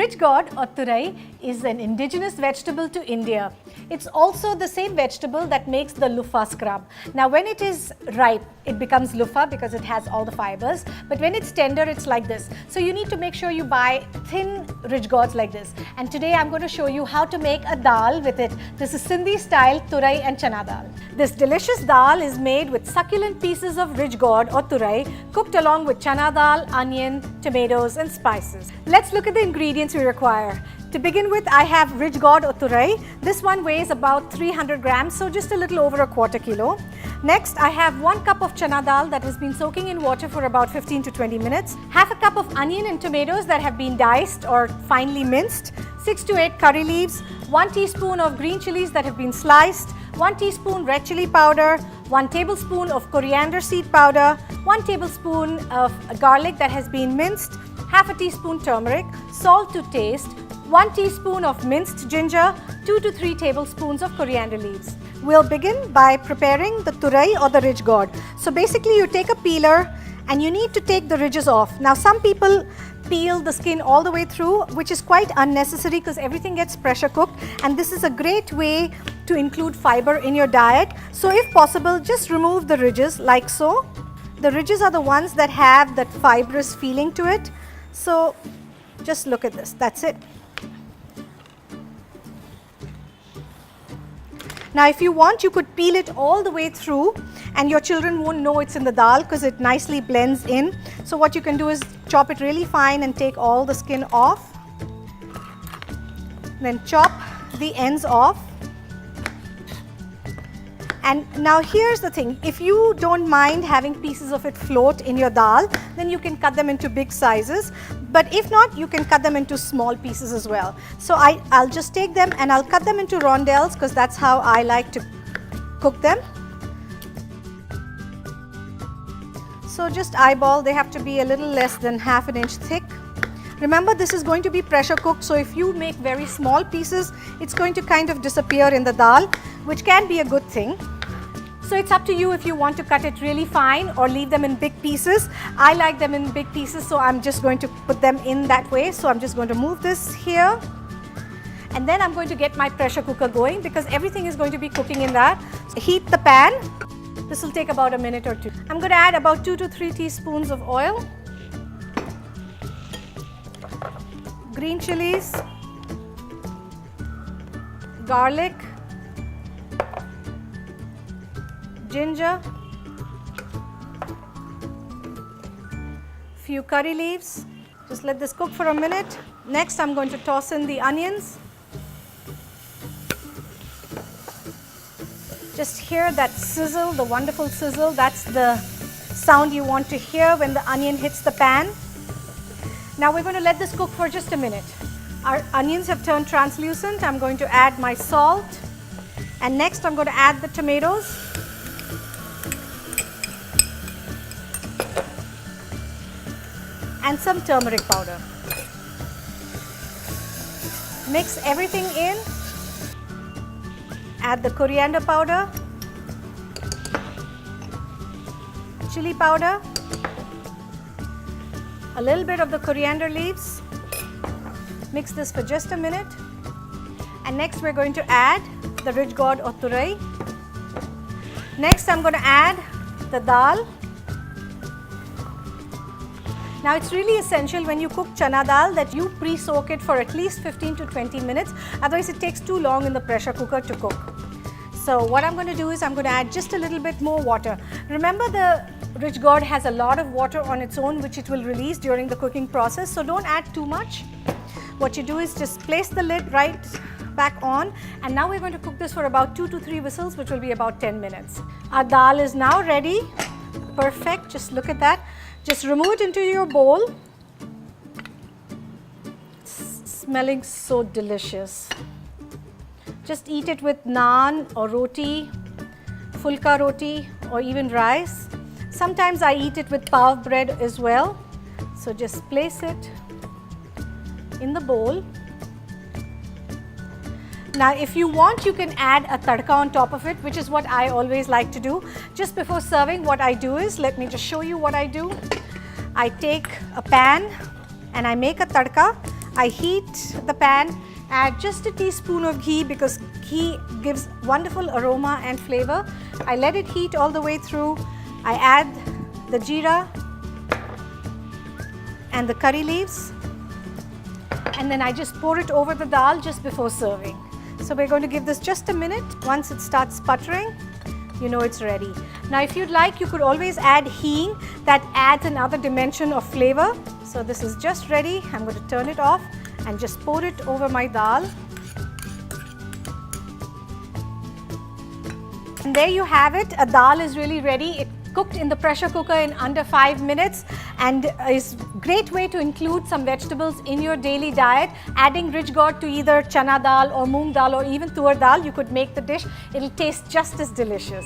Ridge gourd or turai is an indigenous vegetable to India. It's also the same vegetable that makes the loofah scrub. Now when it is ripe, it becomes loofah because it has all the fibers, but when it's tender, it's like this. So you need to make sure you buy thin ridge gourds like this. And today I'm going to show you how to make a dal with it. This is Sindhi style turai and chana dal. This delicious dal is made with succulent pieces of ridge gourd or turai cooked along with chana dal, onion, tomatoes and spices. Let's look at the ingredients we require. To begin with, I have ridge gourd or turai. This one weighs about 300 grams, so just a little over a quarter kilo. Next, I have 1 cup of chana dal that has been soaking in water for about 15 to 20 minutes. Half a cup of onion and tomatoes that have been diced or finely minced. 6 to 8 curry leaves. 1 teaspoon of green chilies that have been sliced. 1 teaspoon red chili powder. 1 tablespoon of coriander seed powder. 1 tablespoon of garlic that has been minced. Half a teaspoon turmeric. Salt to taste. 1 teaspoon of minced ginger, 2 to 3 tablespoons of coriander leaves. We'll begin by preparing the turai or the ridge gourd. So basically you take a peeler and you need to take the ridges off. Now some people peel the skin all the way through, which is quite unnecessary because everything gets pressure cooked, and this is a great way to include fiber in your diet. So if possible, just remove the ridges like so. The ridges are the ones that have that fibrous feeling to it. So just look at this, that's it. Now if you want, you could peel it all the way through and your children won't know it's in the dal because it nicely blends in. So what you can do is chop it really fine and take all the skin off. Then chop the ends off. And now here's the thing, if you don't mind having pieces of it float in your dal, then you can cut them into big sizes. But if not, you can cut them into small pieces as well. So I'll just take them and I'll cut them into rondelles because that's how I like to cook them. So just eyeball, they have to be a little less than ½ an inch thick. Remember, this is going to be pressure cooked, so if you make very small pieces, it's going to kind of disappear in the dal, which can be a good thing. So it's up to you if you want to cut it really fine or leave them in big pieces. I like them in big pieces, so I'm just going to put them in that way. So I'm just going to move this here. And then I'm going to get my pressure cooker going because everything is going to be cooking in that. So heat the pan. This will take about a minute or two. I'm going to add about 2 to 3 teaspoons of oil. Green chilies. Garlic. Ginger, few curry leaves. Just let this cook for a minute. Next, I'm going to toss in the onions. Just hear that sizzle, the wonderful sizzle. That's the sound you want to hear when the onion hits the pan. Now we're going to let this cook for just a minute. Our onions have turned translucent. I'm going to add my salt. And next, I'm going to add the tomatoes. And some turmeric powder. Mix everything in. Add the coriander powder, chili powder, a little bit of the coriander leaves. Mix this for just a minute. And next we're going to add the ridge gourd or turai. Next I'm going to add the dal. Now it's really essential when you cook chana dal that you pre-soak it for at least 15 to 20 minutes, otherwise it takes too long in the pressure cooker to cook. So what I'm going to do is I'm going to add just a little bit more water. Remember, the ridge gourd has a lot of water on its own which it will release during the cooking process, so don't add too much. What you do is just place the lid right back on, and now we're going to cook this for about 2 to 3 whistles, which will be about 10 minutes. Our dal is now ready. Perfect, just look at that. Just remove it into your bowl. It's smelling so delicious. Just eat it with naan or roti, fulka roti or even rice. Sometimes I eat it with pav bread as well. So just place it in the bowl. Now if you want, you can add a tadka on top of it, which is what I always like to do. Just before serving, what I do is, let me just show you what I do. I take a pan and I make a tadka. I heat the pan, add just a teaspoon of ghee because ghee gives wonderful aroma and flavor. I let it heat all the way through. I add the jeera and the curry leaves, and then I just pour it over the dal just before serving. So we're going to give this just a minute. Once it starts sputtering, you know it's ready. Now if you'd like, you could always add hing. That adds another dimension of flavor. So this is just ready. I'm going to turn it off and just pour it over my dal. And there you have it. A dal is really ready. It cooked in the pressure cooker in under 5 minutes and is a great way to include some vegetables in your daily diet. Adding rich gourd to either chana dal or moong dal or even tur dal, you could make the dish. It'll taste just as delicious.